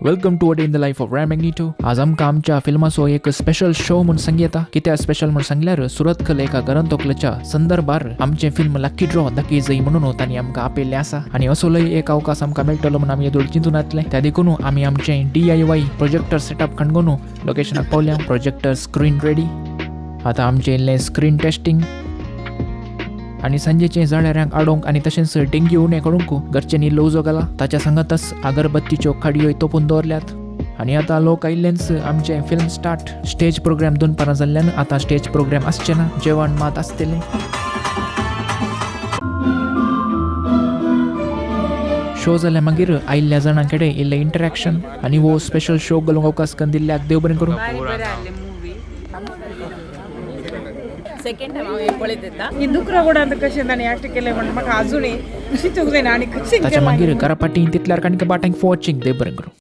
Welcome to a day in the life of Ran Magneto. आज आमकां आमच्या फिल्माचो एक स्पेशल शो म्हणून सांगी येता. कित्याक स्पेशल म्हणून सांगल्यार सुरतकल एका गरंतोकलेच्या संदर्भार आमचे फिल्म लकी ड्रॉ दाखय जाई म्हणून तांणी आमकां आपयल्लें आसा आनी असोलय एक अवकाश आमकां मेळटलो म्हणून आमी येदोळ चिंतून येतले. त्या देखून आमी आमचें DIY प्रोजेक्टर सेटअप खणगून लोकेशनाक पावल्या. Projector screen ready. आतां आमचें इल्लें स्क्रीन टेस्टिंग आणि सांजेचे जाळ्याऱ्यांक आडोंक आणि तशेंच डेंग्यू उणे करूंक घरच्यांनी उजो घाला. ताच्या सांगातच अगरबत्तीच्यो खाडयो तोपून दवरल्यात. आणि आता लोक आयिल्लेंच आमचे फिल्म स्टार्ट. स्टेज प्रोग्राम 2 पारां जाल्ल्यान आता स्टेज प्रोग्राम आसचे ना, जेवण मात आसतलें. शो जाल्या मागीर आयिल्ल्या जाणां कडेन इल्लें इंटरॅक्शन आणि वो स्पेशल शो घालूंक अवकाश करून दिल्ल्याक देव बरें करूं. सेकंड टाइम हांव पळयत येता ही दुकरां गोड आतां कशें ताणें एक्ट केलें म्हणून म्हाका अजुनूय शितूंक जायना आनी कशें ताच्या मागीर घरा पाटी तितल्यार काणका बाटांक वॉचिंग देव बरें करूं.